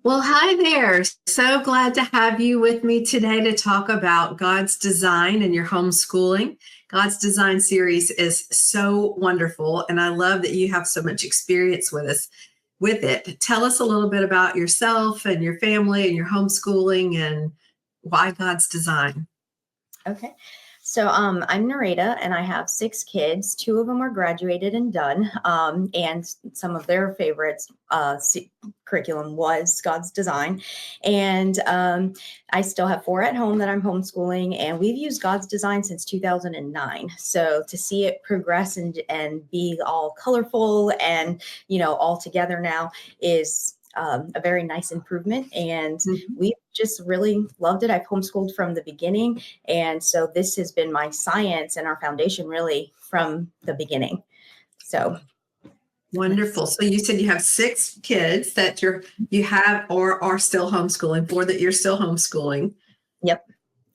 Well, hi there. So glad to have you with me today to talk about God's design and your homeschooling. God's design series is so wonderful, and I love that you have so much experience with us with it. Tell us a little bit about yourself and your family and your homeschooling and why God's design. Okay. So I'm Narita and I have 6 kids. 2 of them are graduated and done. And some of their favorites curriculum was God's design. And I still have 4 at home that I'm homeschooling, and we've used God's design since 2009. So to see it progress and be all colorful and, all together now is a very nice improvement. And we just really loved it. I've homeschooled from the beginning. And so this has been my science and our foundation really from the beginning. So Wonderful. So you said you have 6 kids that you have or are still homeschooling, 4 that you're still homeschooling. Yep.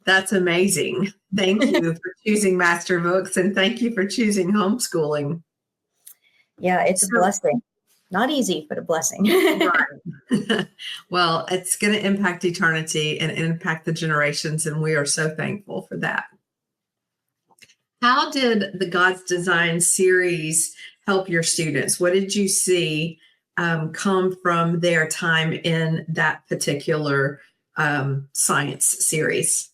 That's amazing. Thank you for choosing Master Books, and thank you for choosing homeschooling. Yeah, it's a blessing. Not easy, but a blessing. Right. Well, it's going to impact eternity and impact the generations, and we are so thankful for that. How did the God's Design series help your students? What did you see come from their time in that particular science series?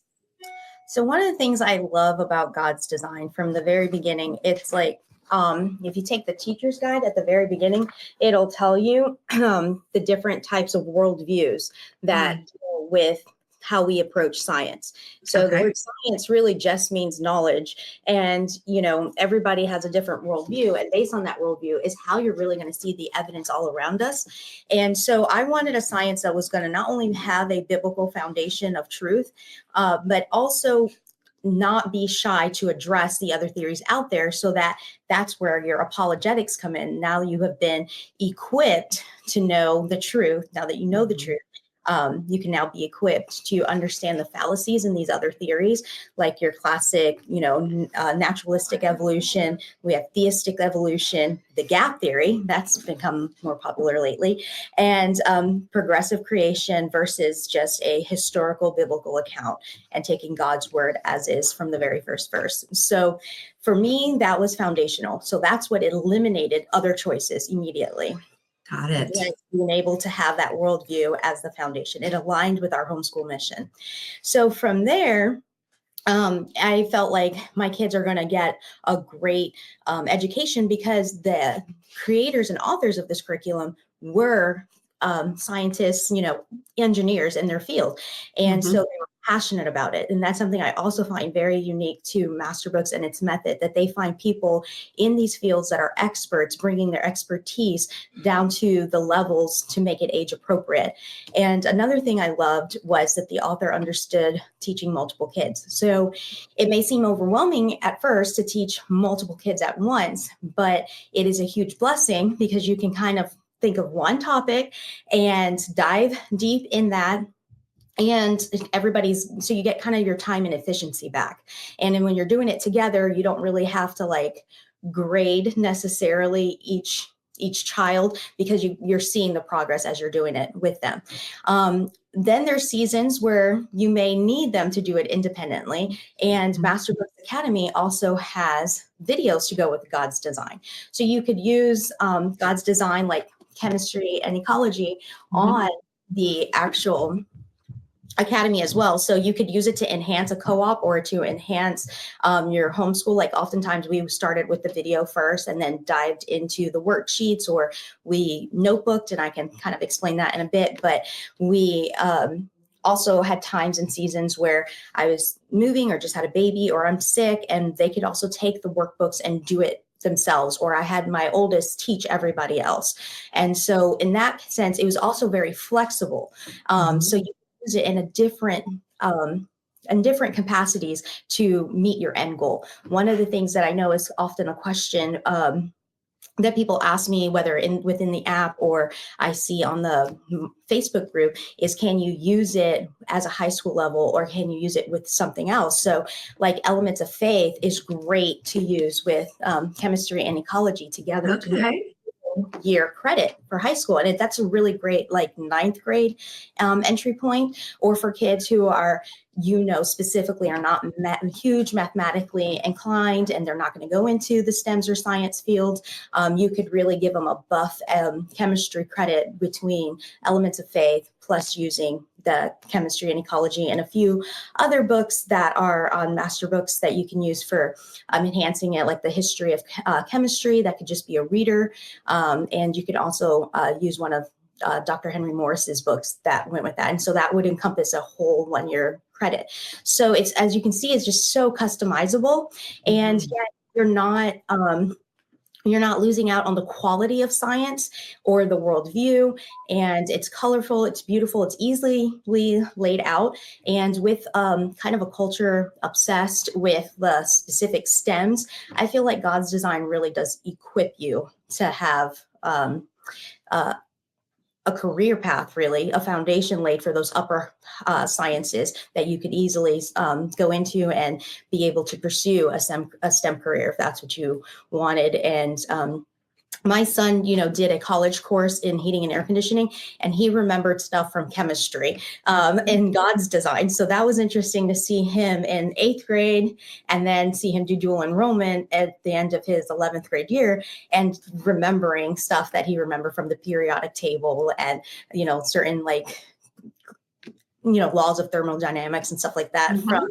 So one of the things I love about God's design from the very beginning, it's like, if you take the teacher's guide at the very beginning, it'll tell you the different types of worldviews that deal with how we approach science. So the word science really just means knowledge. And, everybody has a different worldview. And based on that worldview is how you're really going to see the evidence all around us. And so I wanted a science that was going to not only have a biblical foundation of truth, but also not be shy to address the other theories out there, so that's where your apologetics come in. Now you have been equipped to know the truth. Now that you know the truth, you can now be equipped to understand the fallacies in these other theories, like your classic, naturalistic evolution. We have theistic evolution, the gap theory that's become more popular lately, and progressive creation versus just a historical biblical account and taking God's word as is from the very first verse. So for me, that was foundational. So that's what eliminated other choices immediately. Got it. Being able to have that worldview as the foundation. It aligned with our homeschool mission. So from there, I felt like my kids are going to get a great education because the creators and authors of this curriculum were scientists, engineers in their field. And so they were passionate about it. And that's something I also find very unique to Master Books and its method, that they find people in these fields that are experts, bringing their expertise down to the levels to make it age appropriate. And another thing I loved was that the author understood teaching multiple kids. So it may seem overwhelming at first to teach multiple kids at once, but it is a huge blessing because you can kind of think of one topic and dive deep in that. And so you get kind of your time and efficiency back. And then when you're doing it together, you don't really have to grade necessarily each child, because you're seeing the progress as you're doing it with them. Then there's seasons where you may need them to do it independently. And Master Books Academy also has videos to go with God's design. So you could use God's design like chemistry and ecology on the actual academy as well. So you could use it to enhance a co-op or to enhance your homeschool. Like oftentimes we started with the video first and then dived into the worksheets, or we notebooked, and I can kind of explain that in a bit. But we also had times and seasons where I was moving or just had a baby or I'm sick, and they could also take the workbooks and do it themselves, or I had my oldest teach everybody else. And so in that sense, it was also very flexible. So you use it in different capacities to meet your end goal. One of the things that I know is often a question that people ask me, whether within the app or I see on the Facebook group, is can you use it as a high school level, or can you use it with something else? So like Elements of Faith is great to use with chemistry and ecology together. Okay. year credit for high school. And that's a really great like ninth grade entry point, or for kids who are, specifically are not huge mathematically inclined and they're not going to go into the STEMs or science field. You could really give them a buff chemistry credit between Elements of Faith plus using the chemistry and ecology and a few other books that are on master books that you can use for enhancing it, like the history of chemistry. That could just be a reader. And you could also use one of Dr. Henry Morris's books that went with that. And so that would encompass a whole 1 year credit. So it's, as you can see, it's just so customizable, and yet you're not losing out on the quality of science or the worldview. And it's colorful, it's beautiful, it's easily laid out. And with kind of a culture obsessed with the specific STEMs, I feel like God's design really does equip you to have a career path, really, a foundation laid for those upper sciences that you could easily go into and be able to pursue a STEM career if that's what you wanted. And my son, did a college course in heating and air conditioning, and he remembered stuff from chemistry in God's design. So that was interesting to see him in 8th grade and then see him do dual enrollment at the end of his 11th grade year and remembering stuff that he remembered from the periodic table and, certain laws of thermodynamics and stuff like that from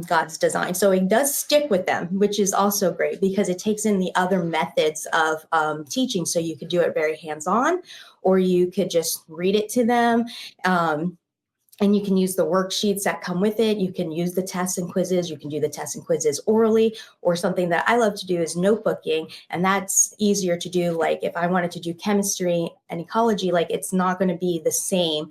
God's design. So it does stick with them, which is also great because it takes in the other methods of teaching. So you could do it very hands-on, or you could just read it to them. And you can use the worksheets that come with it. You can use the tests and quizzes. You can do the tests and quizzes orally, or something that I love to do is notebooking. And that's easier to do. Like if I wanted to do chemistry and ecology, like it's not going to be the same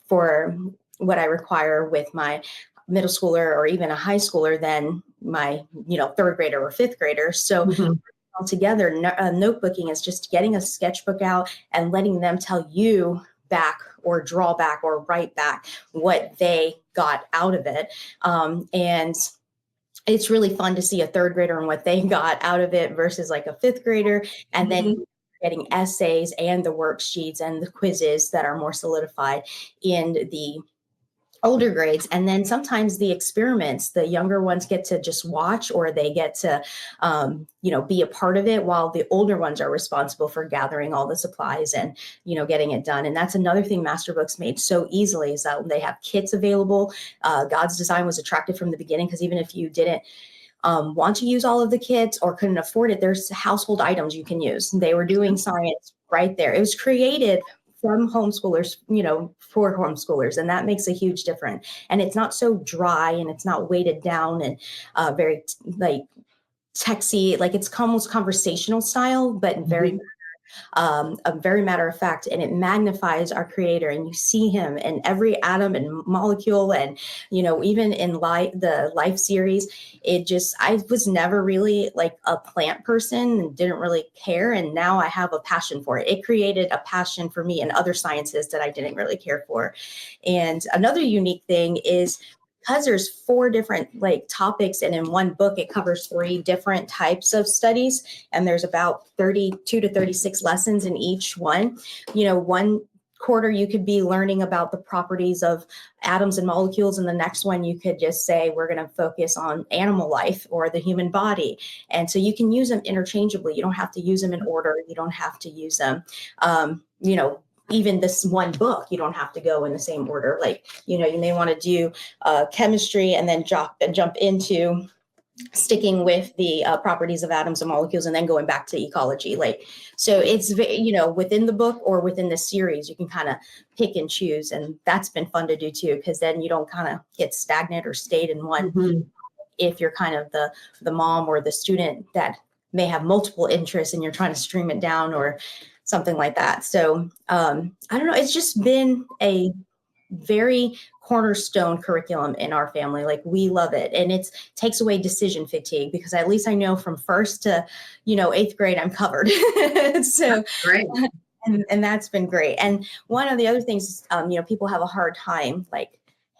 for what I require with my middle schooler or even a high schooler than my, 3rd grader or 5th grader. So altogether, notebooking is just getting a sketchbook out and letting them tell you back or draw back or write back what they got out of it. And it's really fun to see a 3rd grader and what they got out of it versus like a 5th grader. And then getting essays and the worksheets and the quizzes that are more solidified in the older grades. And then sometimes the experiments, the younger ones get to just watch, or they get to, be a part of it, while the older ones are responsible for gathering all the supplies and, getting it done. And that's another thing Master Books made so easily, is that they have kits available. God's design was attractive from the beginning, because even if you didn't want to use all of the kits or couldn't afford it, there's household items you can use. They were doing science right there. It was created from homeschoolers, for homeschoolers. And that makes a huge difference. And it's not so dry and it's not weighted down and very texty, like it's almost conversational style, but very a very matter of fact, and it magnifies our creator, and you see him in every atom and molecule. And even in the life series, I was never really like a plant person and didn't really care, and now I have a passion for it. It created a passion for me in other sciences that I didn't really care for. And another unique thing is, because there's 4 different topics, and in one book it covers 3 different types of studies, and there's about 32 to 36 lessons in each one. One quarter you could be learning about the properties of atoms and molecules, and the next one you could just say we're going to focus on animal life or the human body. And so you can use them interchangeably. You don't have to use them in order. You don't have to use them even this one book, you don't have to go in the same order. You may want to do chemistry and then jump into sticking with the properties of atoms and molecules, and then going back to ecology. So it's, within the book or within the series, you can kind of pick and choose. And that's been fun to do too, because then you don't kind of get stagnant or stayed in one. If you're kind of the mom or the student that may have multiple interests and you're trying to stream it down or something like that. So I don't know. It's just been a very cornerstone curriculum in our family. We love it. And it takes away decision fatigue, because at least I know from 1st to, 8th grade, I'm covered. So great. And that's been great. And one of the other things, people have a hard time,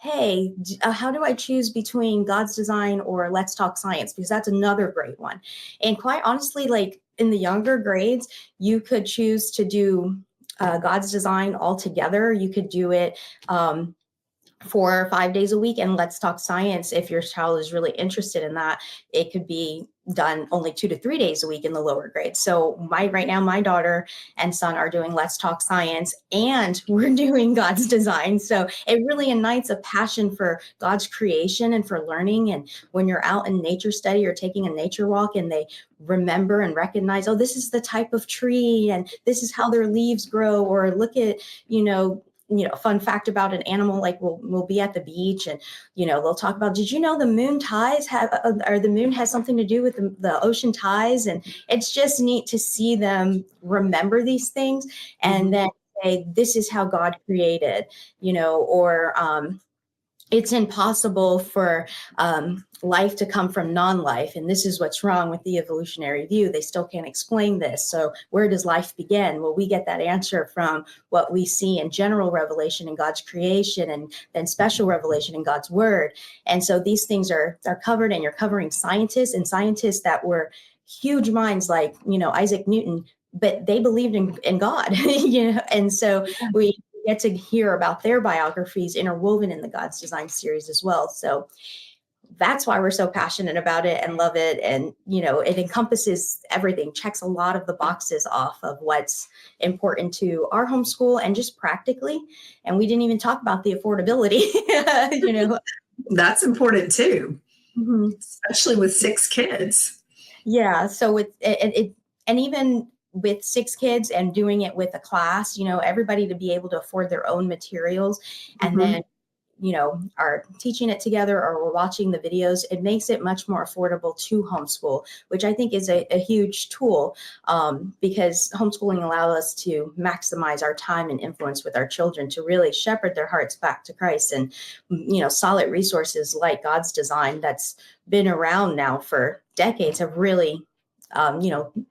hey, how do I choose between God's design or Let's Talk Science? Because that's another great one. And quite honestly, in the younger grades, you could choose to do God's design all together. You could do it 4 or 5 days a week. And let's talk science. If your child is really interested in that, it could be done only 2 to 3 days a week in the lower grades. So right now, my daughter and son are doing Let's Talk Science, and we're doing God's design. So it really ignites a passion for God's creation and for learning. And when you're out in nature study or taking a nature walk, and they remember and recognize, oh, this is the type of tree, and this is how their leaves grow, or look at, fun fact about an animal, like we'll be at the beach, and they'll talk about, did you know the moon tides or the moon has something to do with the ocean tides? And it's just neat to see them remember these things, and then say, this is how God created, or it's impossible for life to come from non-life. And this is what's wrong with the evolutionary view. They still can't explain this. So where does life begin? Well, we get that answer from what we see in general revelation in God's creation, and then special revelation in God's word. And so these things are covered, and you're covering scientists, and scientists that were huge minds like, Isaac Newton, but they believed in God, and so we get to hear about their biographies interwoven in the God's Design series as well. So that's why we're so passionate about it and love it. And, it encompasses everything, checks a lot of the boxes off of what's important to our homeschool and just practically. And we didn't even talk about the affordability, That's important too, Mm-hmm. especially with 6 kids. Yeah. So with it, and even with 6 kids and doing it with a class, everybody to be able to afford their own materials, and then, are teaching it together, or we're watching the videos, it makes it much more affordable to homeschool, which I think is a huge tool, because homeschooling allows us to maximize our time and influence with our children to really shepherd their hearts back to Christ. And, solid resources like God's Design that's been around now for decades have really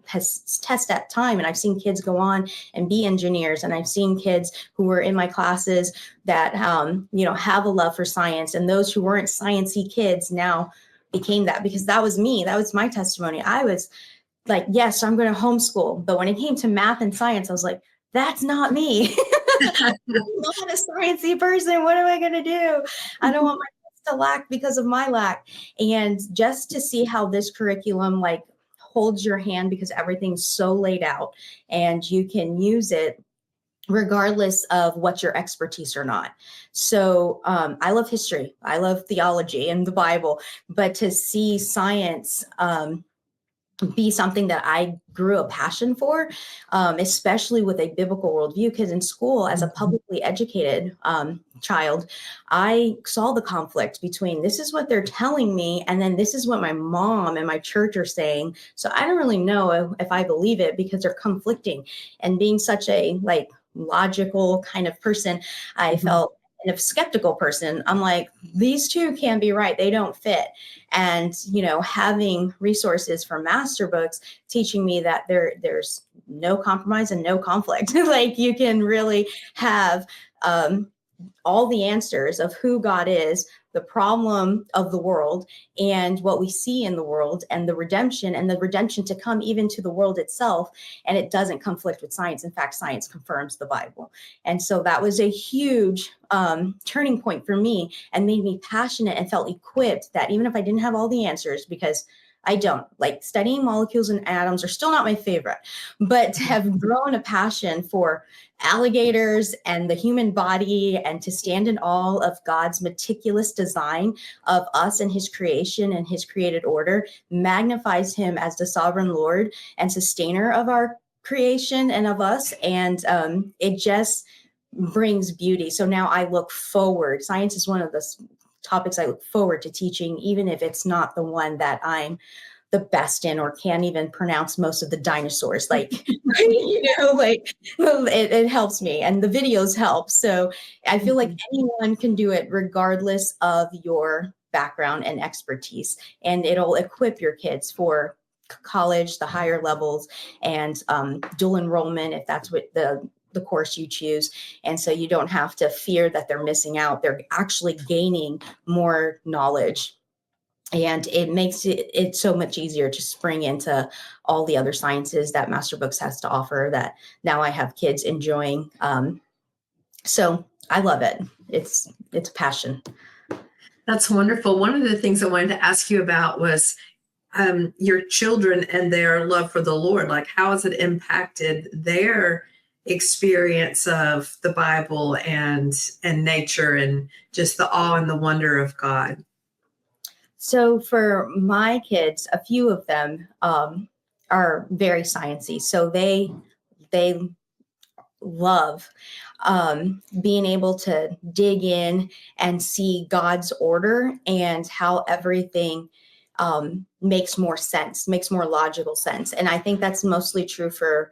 has test that time. And I've seen kids go on and be engineers. And I've seen kids who were in my classes that, have a love for science. And those who weren't sciencey kids now became that, because that was me. That was my testimony. I was like, yes, I'm going to homeschool. But when it came to math and science, I was like, that's not me. I'm not a sciencey person. What am I going to do? I don't want my kids to lack because of my lack. And just to see how this curriculum holds your hand, because everything's so laid out and you can use it regardless of what your expertise or not. So I love history. I love theology and the Bible, but to see science be something that I grew a passion for, especially with a biblical worldview, because in school, as a publicly educated child, I saw the conflict between this is what they're telling me, and then this is what my mom and my church are saying. So I don't really know if I believe it, because they're conflicting. And being such a logical kind of person, I felt, and a skeptical person, I'm like, these two can't be right. They don't fit. And, having resources from master books teaching me that there's no compromise and no conflict. You can really have all the answers of who God is, the problem of the world, and what we see in the world, and the redemption to come even to the world itself. And it doesn't conflict with science. In fact, science confirms the Bible. And so that was a huge turning point for me, and made me passionate and felt equipped that even if I didn't have all the answers, because I don't, studying molecules and atoms are still not my favorite, but have grown a passion for alligators and the human body, and to stand in awe of God's meticulous design of us and his creation and his created order, magnifies him as the sovereign Lord and sustainer of our creation and of us. And it just brings beauty. So now I look forward. Science is one of the topics I look forward to teaching, even if it's not the one that I'm the best in, or can't even pronounce most of the dinosaurs. It helps me, and the videos help. So I feel like anyone can do it regardless of your background and expertise, and it'll equip your kids for college, the higher levels, and dual enrollment, if that's what the course you choose. And so you don't have to fear that they're missing out. They're actually gaining more knowledge. And it makes it so much easier to spring into all the other sciences that Master Books has to offer that now I have kids enjoying. So I love it. It's a passion. That's wonderful. One of the things I wanted to ask you about was your children and their love for the Lord. Like, how has it impacted their experience of the Bible and nature and just the awe and the wonder of God? So for my kids, a few of them are very sciencey. So they love being able to dig in and see God's order and how everything makes more sense, makes more logical sense. And I think that's mostly true for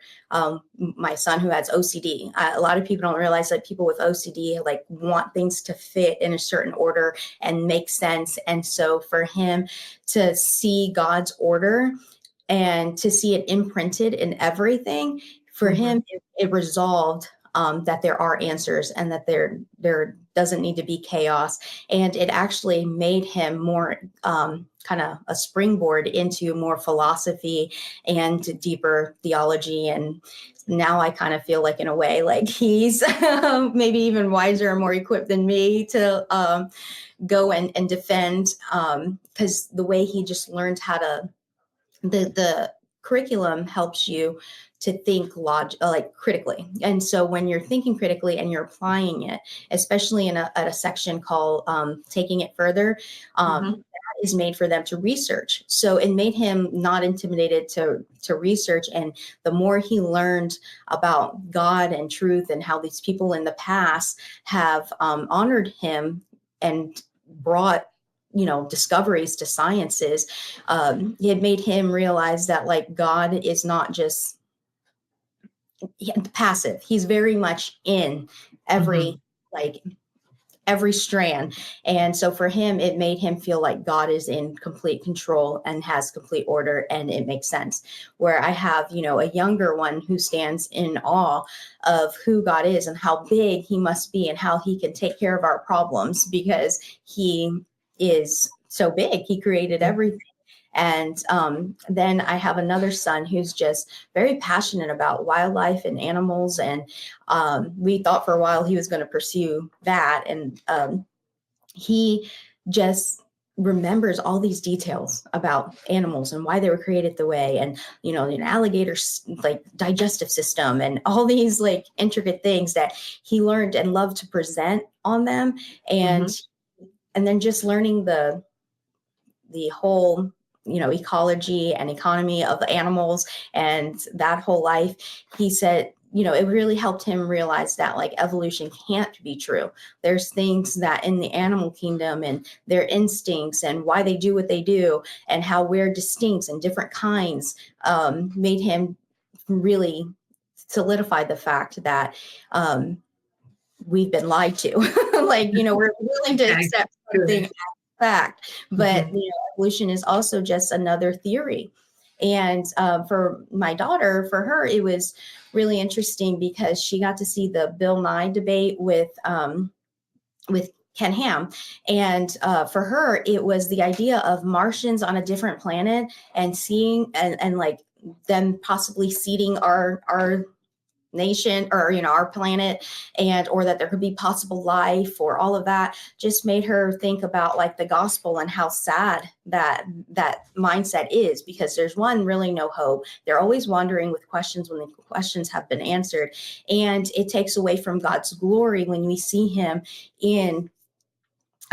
my son who has OCD. A lot of people don't realize that people with OCD like want things to fit in a certain order and make sense. And so for him to see God's order and to see it imprinted in everything, for him, it resolved that there are answers and that there doesn't need to be chaos. And it actually made him more kind of a springboard into more philosophy and deeper theology. And now I kind of feel like, in a way, like he's maybe even wiser and more equipped than me to go and defend, because the way he just learned how to, the curriculum helps you to think like critically. And so when you're thinking critically and you're applying it, especially at a section called Taking It Further, that is made for them to research. So it made him not intimidated to research. And the more he learned about God and truth and how these people in the past have honored him and brought discoveries to sciences, it made him realize that like God is not just passive. He's very much in every every strand. And so for him, it made him feel like God is in complete control and has complete order, and it makes sense. Where I have, a younger one who stands in awe of who God is and how big he must be and how he can take care of our problems because he is so big. He created everything. And then I have another son who's just very passionate about wildlife and animals. And we thought for a while he was going to pursue that. And he just remembers all these details about animals and why they were created the way, and an alligator's like digestive system and all these like intricate things that he learned and loved to present on them. And then just learning the whole ecology and economy of animals and that whole life. He said, it really helped him realize that like evolution can't be true. There's things that in the animal kingdom and their instincts and why they do what they do and how we're distinct and different kinds, made him really solidify the fact that we've been lied to. Like, we're willing to accept something as fact, but evolution is also just another theory. And for my daughter, for her, it was really interesting because she got to see the Bill Nye debate with Ken Ham. And for her, it was the idea of Martians on a different planet and seeing and like them possibly seeding our nation or our planet, and or that there could be possible life or all of that, just made her think about like the gospel and how sad that mindset is, because there's really no hope. They're always wondering with questions when the questions have been answered, and it takes away from God's glory when we see him in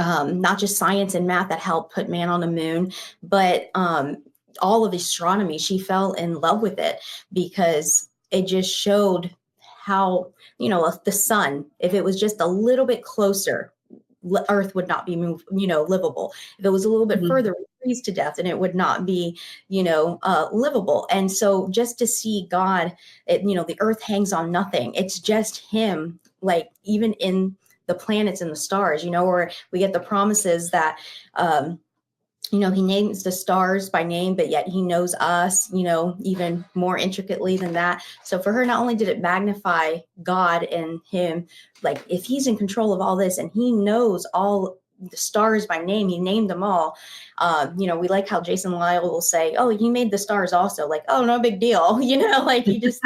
not just science and math that helped put man on the moon, but all of astronomy. She fell in love with it because it just showed how, the sun, if it was just a little bit closer, Earth would not be livable. If it was a little bit further, we'd freeze to death and it would not be, livable. And so just to see God, the Earth hangs on nothing. It's just him, like even in the planets and the stars, where we get the promises that, he names the stars by name, but yet he knows us, even more intricately than that. So for her, not only did it magnify God and him, like if he's in control of all this and he knows all the stars by name. He named them all. We like how Jason Lyle will say, oh, he made the stars also. Like, oh, no big deal. Like he just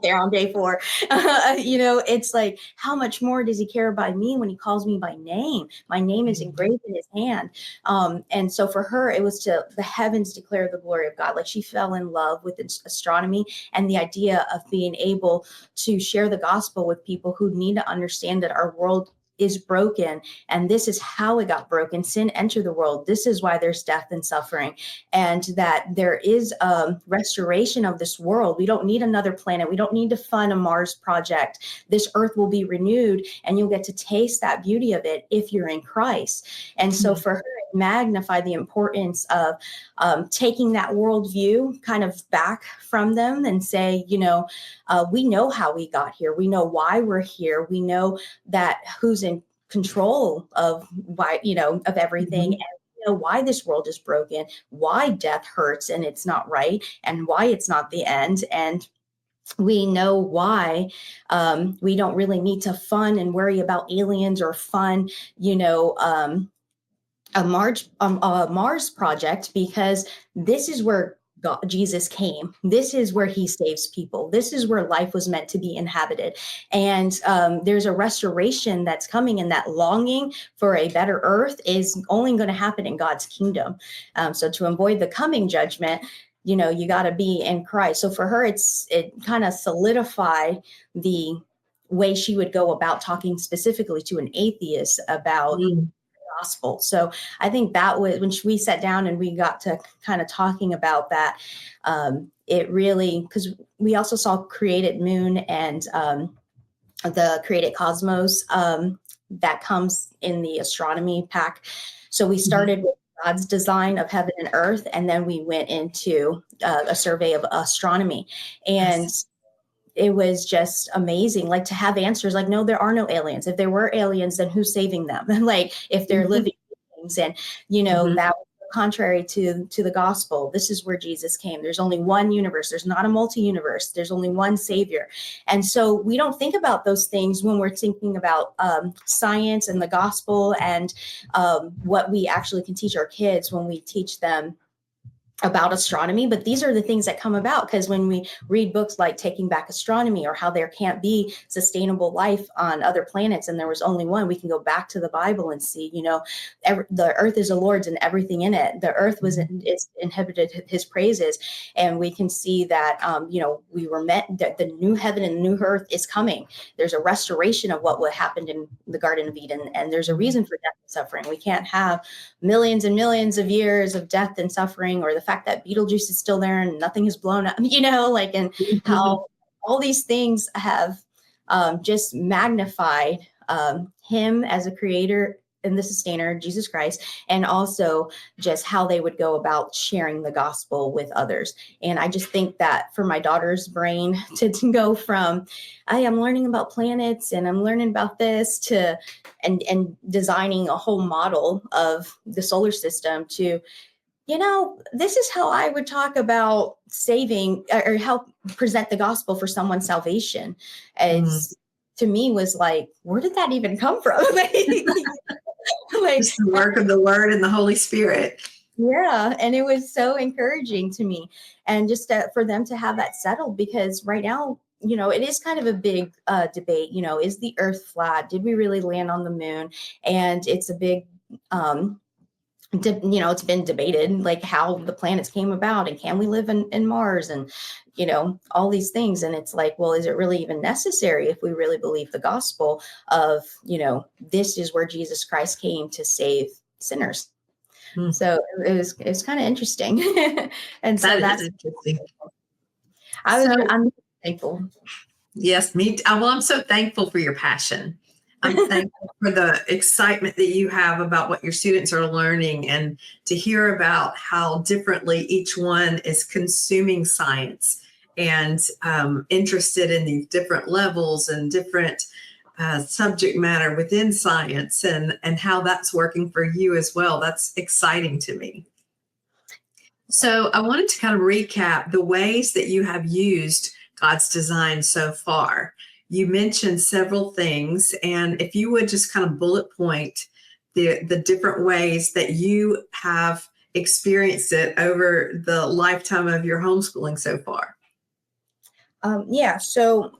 there on day 4. It's like, how much more does he care about me when he calls me by name? My name is engraved in his hand. And so for her, it was to the heavens declare the glory of God. Like she fell in love with astronomy and the idea of being able to share the gospel with people who need to understand that our world is broken, and this is how it got broken. Sin entered the world. This is why there's death and suffering, and that there is a restoration of this world. We don't need another planet. We don't need to fund a Mars project. This earth will be renewed, and you'll get to taste that beauty of it if you're in Christ. And so for her, it magnified the importance of taking that worldview kind of back from them and say, we know how we got here. We know why we're here. We know that who's in control of why, of everything. And why this world is broken, why death hurts and it's not right, and why it's not the end. And we know why we don't really need to fund and worry about aliens or fund, a Mars project, because this is where Jesus came. This is where he saves people. This is where life was meant to be inhabited. And there's a restoration that's coming, and that longing for a better earth is only going to happen in God's kingdom. So to avoid the coming judgment, you got to be in Christ. So for her, it kind of solidified the way she would go about talking specifically to an atheist about gospel. So I think that was when we sat down and we got to kind of talking about that. It really, because we also saw Created Moon and the Created Cosmos that comes in the astronomy pack. So we started with God's design of heaven and earth, and then we went into a survey of astronomy. And it was just amazing, like to have answers like, no, there are no aliens. If there were aliens, then who's saving them? Like if they're living beings, and that was contrary to the gospel. This is where Jesus came. There's only one universe. There's not a multi-universe. There's only one savior. And so we don't think about those things when we're thinking about science and the gospel and what we actually can teach our kids when we teach them about astronomy. But these are the things that come about because when we read books like Taking Back Astronomy, or how there can't be sustainable life on other planets and there was only one, we can go back to the Bible and see, the earth is the Lord's and everything in it. The earth it's inhabited his praises. And we can see that, we were meant that the new heaven and the new earth is coming. There's a restoration of what happened in the Garden of Eden. And there's a reason for death and suffering. We can't have millions and millions of years of death and suffering, or the fact that Beetlejuice is still there and nothing is blown up, and how all these things have just magnified him as a creator and the sustainer, Jesus Christ, and also just how they would go about sharing the gospel with others. And I just think that for my daughter's brain to go from, I'm learning about planets and I'm learning about this to, and designing a whole model of the solar system to, this is how I would talk about saving or help present the gospel for someone's salvation. It's to me was like, where did that even come from? Just the work of the Word and the Holy Spirit. Yeah. And it was so encouraging to me. And just for them to have that settled, because right now, it is kind of a big debate, is the earth flat? Did we really land on the moon? And it's a big, it's been debated, like how the planets came about and can we live in Mars and, all these things. And it's like, well, is it really even necessary if we really believe the gospel of, this is where Jesus Christ came to save sinners. So it was kind of interesting. And so that's interesting. I'm thankful. Yes, me too. Well, I'm so thankful for your passion. I'm thankful for the excitement that you have about what your students are learning, and to hear about how differently each one is consuming science and interested in these different levels and different subject matter within science, and how that's working for you as well. That's exciting to me. So I wanted to kind of recap the ways that you have used God's design so far. You mentioned several things, and if you would just kind of bullet point the different ways that you have experienced it over the lifetime of your homeschooling so far? Yeah. So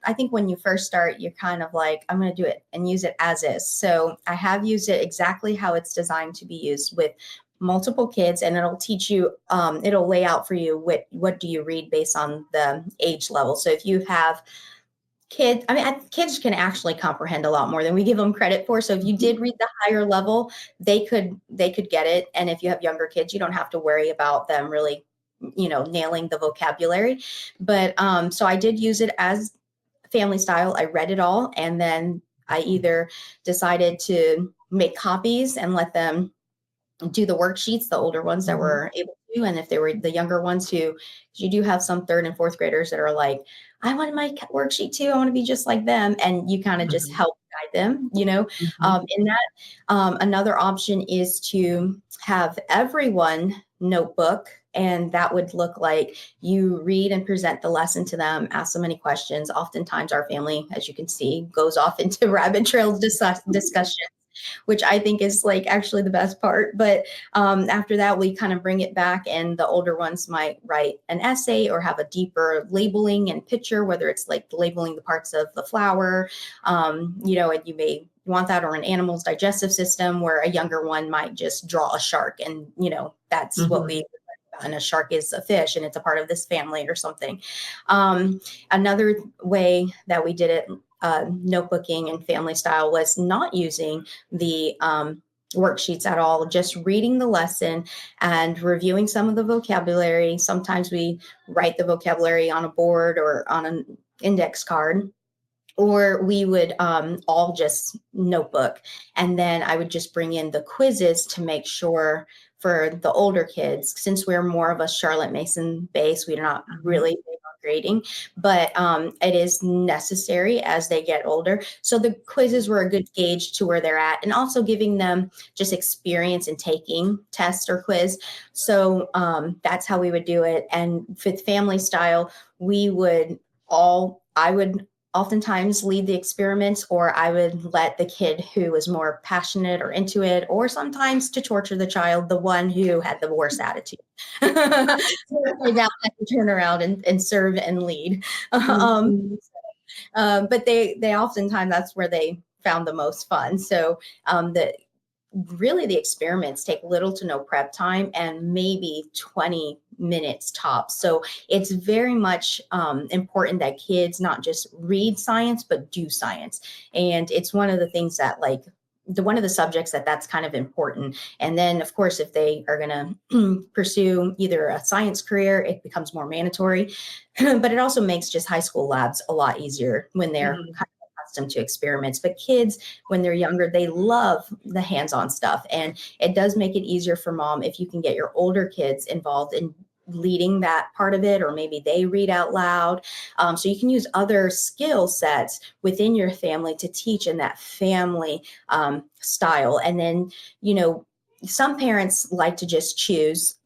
I think when you first start, you're kind of like, I'm going to do it and use it as is. So I have used it exactly how it's designed to be used with multiple kids, and it'll teach you, it'll lay out for you what do you read based on the age level. So if you have kids, kids can actually comprehend a lot more than we give them credit for. So if you did read the higher level, they could get it. And if you have younger kids, you don't have to worry about them really, nailing the vocabulary. But so I did use it as family style. I read it all, and then I either decided to make copies and let them do the worksheets, the older ones that were able to, and if they were the younger ones who, you do have some third and fourth graders that are like, I want my worksheet too. I want to be just like them. And you kind of just Mhm. help guide them, Mhm. in that. Another option is to have everyone notebook. And that would look like you read and present the lesson to them, ask them any questions. Oftentimes our family, as you can see, goes off into rabbit trail discussion, which I think is like actually the best part. But after that, we kind of bring it back, and the older ones might write an essay or have a deeper labeling and picture, whether it's like labeling the parts of the flower, and you may want that, or an animal's digestive system, where a younger one might just draw a shark, and that's what Mhm. we, and a shark is a fish and it's a part of this family or something. Another way that we did it, notebooking and family style, was not using the worksheets at all, just reading the lesson and reviewing some of the vocabulary. Sometimes we write the vocabulary on a board or on an index card, or we would all just notebook. And then I would just bring in the quizzes to make sure for the older kids, since we're more of a Charlotte Mason base, we're not Mhm. really big on grading, but it is necessary as they get older. So the quizzes were a good gauge to where they're at, and also giving them just experience in taking test or quiz. So that's how we would do it. And with family style, I would oftentimes lead the experiments, or I would let the kid who was more passionate or into it, or sometimes to torture the child, the one who had the worst attitude. So they now have to turn around and serve and lead. Um, Mhm. but they oftentimes, that's where they found the most fun. So the really the experiments take little to no prep time, and maybe 20 minutes tops. So it's very much important that kids not just read science but do science. And it's one of the things that, like, one of the subjects that's kind of important. And then of course, if they are going to pursue either a science career, it becomes more mandatory. But it also makes just high school labs a lot easier when they're Mhm. kind of accustomed to experiments. But kids, when they're younger, they love the hands-on stuff. And it does make it easier for mom if you can get your older kids involved in leading that part of it, or maybe they read out loud. So you can use other skill sets within your family to teach in that family style. And then, some parents like to just choose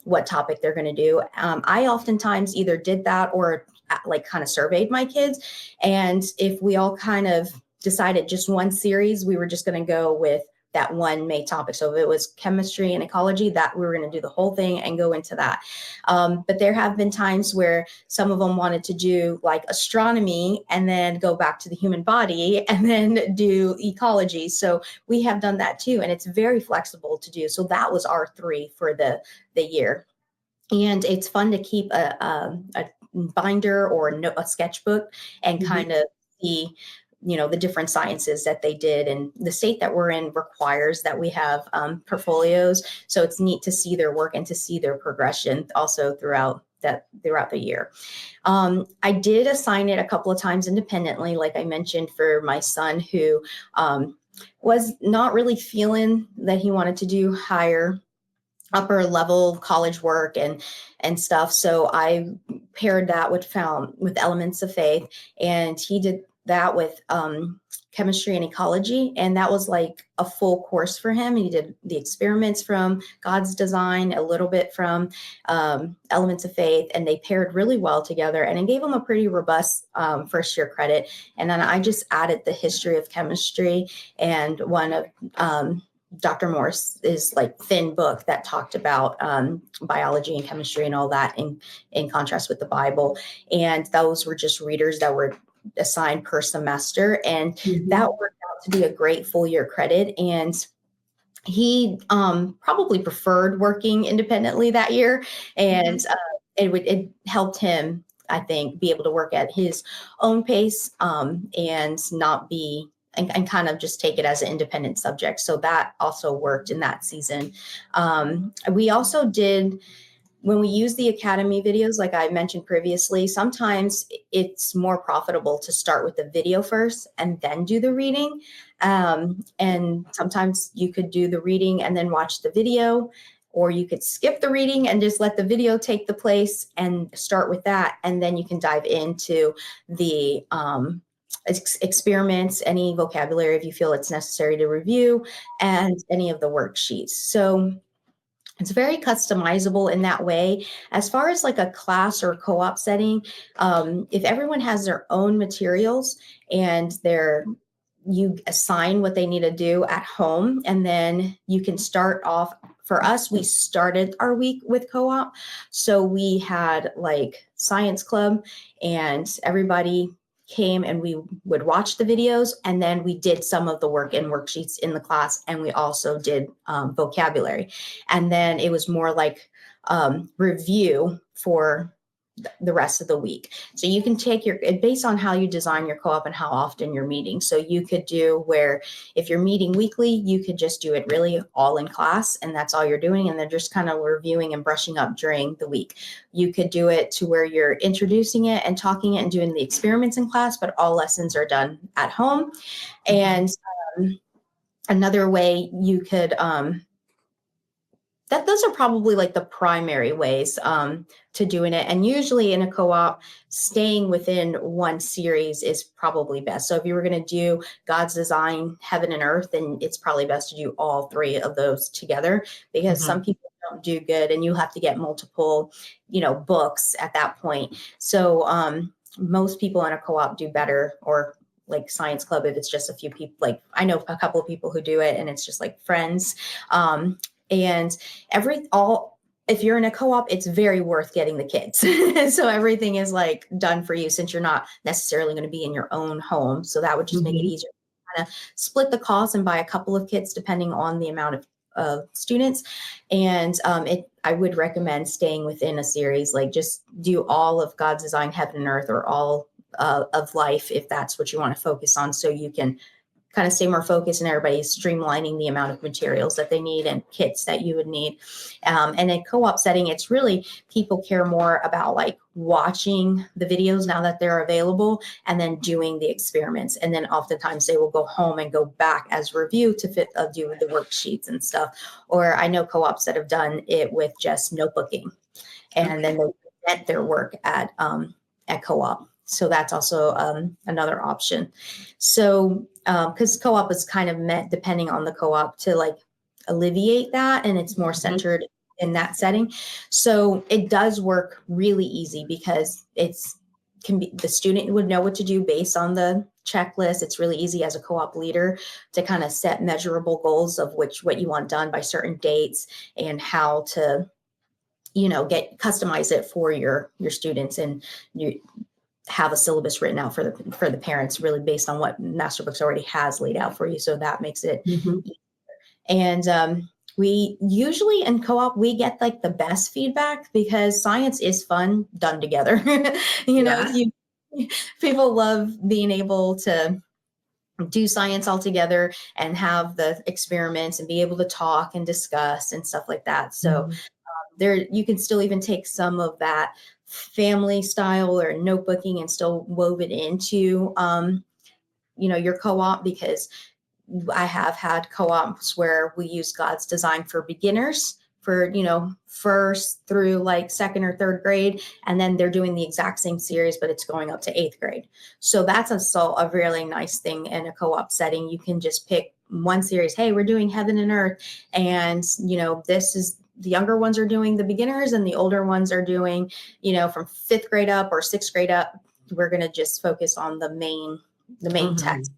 what topic they're going to do. I oftentimes either did that, or like kind of surveyed my kids. And if we all kind of decided just one series, we were just going to go with that one main topic. So if it was chemistry and ecology, that we were going to do the whole thing and go into that. But there have been times where some of them wanted to do like astronomy and then go back to the human body and then do ecology. So we have done that too. And it's very flexible to do. So that was our 3 for the year. And it's fun to keep a binder or a sketchbook and Mhm. kind of see, the different sciences that they did. And the state that we're in requires that we have portfolios. So it's neat to see their work and to see their progression also throughout the year. I did assign it a couple of times independently, like I mentioned, for my son who was not really feeling that he wanted to do upper level college work and stuff. So I paired that with elements of faith, and he did that with chemistry and ecology, and that was like a full course for him. He did the experiments from God's Design, a little bit from Elements of Faith, and they paired really well together, and it gave him a pretty robust first year credit. And then I just added the history of chemistry and one of Dr. Morse's like thin book that talked about biology and chemistry and all that in contrast with the Bible. And those were just readers that were assigned per semester. And that worked out to be a great full year credit. And he probably preferred working independently that year. And it helped him, I think, be able to work at his own pace and not be and kind of just take it as an independent subject. So that also worked in that season. We also did, when we use the Academy videos, like I mentioned previously, sometimes it's more profitable to start with the video first and then do the reading. And sometimes you could do the reading and then watch the video, or you could skip the reading and just let the video take the place and start with that. And then you can dive into the experiments, any vocabulary if you feel it's necessary to review, and any of the worksheets. So it's very customizable in that way. As far as like a class or co-op setting, if everyone has their own materials and you assign what they need to do at home, and then you can start off. For us, we started our week with co-op. So we had like science club, and everybody came and we would watch the videos, and then we did some of the work and worksheets in the class, and we also did vocabulary. And then it was more like review for the rest of the week. So you can take based on how you design your co-op and how often you're meeting. So you could do where if you're meeting weekly, you could just do it really all in class, and that's all you're doing. And they're just kind of reviewing and brushing up during the week. You could do it to where you're introducing it and talking it and doing the experiments in class, but all lessons are done at home. And another way you could, those are probably like the primary ways to doing it. And usually in a co-op, staying within one series is probably best. So if you were going to do God's Design, Heaven and Earth, then it's probably best to do all three of those together, because some people don't do good and you have to get multiple, books at that point. So most people in a co-op do better, or like science club, if it's just a few people. Like I know a couple of people who do it and it's just like friends. And if you're in a co-op, it's very worth getting the kids. So everything is like done for you, since you're not necessarily going to be in your own home. So that would just make it easier to kind of split the cost and buy a couple of kits depending on the amount of students. And I would recommend staying within a series, like just do all of God's Design, Heaven and Earth, or all of life, if that's what you want to focus on, so you can kind of stay more focused and everybody's streamlining the amount of materials that they need and kits that you would need. And in a co-op setting, it's really, people care more about like watching the videos now that they're available, and then doing the experiments. And then oftentimes they will go home and go back as review to do the worksheets and stuff. Or I know co-ops that have done it with just notebooking, and then they present their work at co-op. So that's also another option. So because co-op is kind of meant, depending on the co-op, to like alleviate that, and it's more centered in that setting. So it does work really easy, because the student would know what to do based on the checklist. It's really easy as a co-op leader to kind of set measurable goals of what you want done by certain dates, and how to customize it for your students, and you have a syllabus written out for the parents, really based on what Masterbooks already has laid out for you. So that makes it easier. And we usually in co-op, we get like the best feedback, because science is fun done together. People love being able to do science all together and have the experiments and be able to talk and discuss and stuff like that. So you can still even take some of that family style or notebooking and still wove it into, your co-op, because I have had co-ops where we use God's Design for beginners for, first through like second or third grade. And then they're doing the exact same series, but it's going up to eighth grade. So that's a really nice thing in a co-op setting. You can just pick one series. Hey, we're doing heaven and earth. And, this is, the younger ones are doing the beginners and the older ones are doing, from fifth grade up or sixth grade up. We're going to just focus on the main text.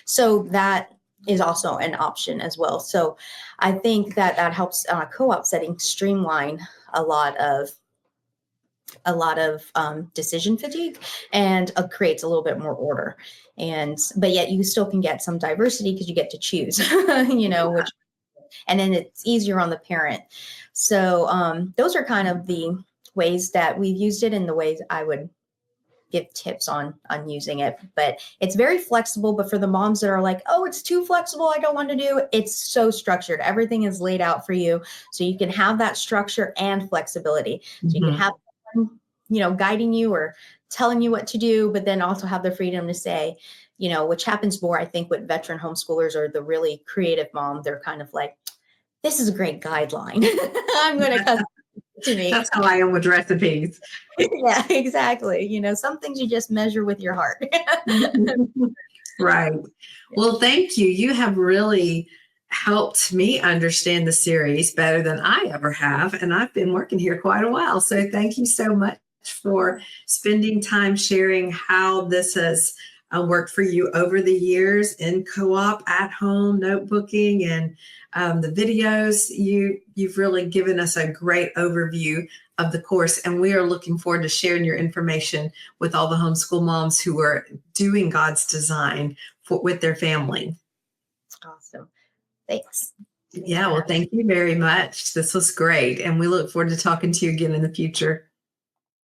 So that is also an option as well. So I think that helps on a co-op setting streamline a lot of decision fatigue and creates a little bit more order. But yet you still can get some diversity because you get to choose, which, and then it's easier on the parent. So those are kind of the ways that we've used it and the ways I would give tips on using it. But it's very flexible. But for the moms that are like, oh, it's too flexible, I don't want to do, it's so structured. Everything is laid out for you. So you can have that structure and flexibility. So you can have someone, guiding you or telling you what to do, but then also have the freedom to say, which happens more, I think, with veteran homeschoolers or the really creative mom. They're kind of like, this is a great guideline. I'm going to customize it to me. That's how I am with recipes. Yeah, exactly. Some things you just measure with your heart. Right. Well, thank you. You have really helped me understand the series better than I ever have. And I've been working here quite a while. So thank you so much for spending time sharing how this has worked for you over the years in co-op, at home, notebooking, and the videos. You've really given us a great overview of the course, and we are looking forward to sharing your information with all the homeschool moms who are doing God's design with their family. Awesome. Thanks. Yeah, well, thank you very much. This was great, and we look forward to talking to you again in the future.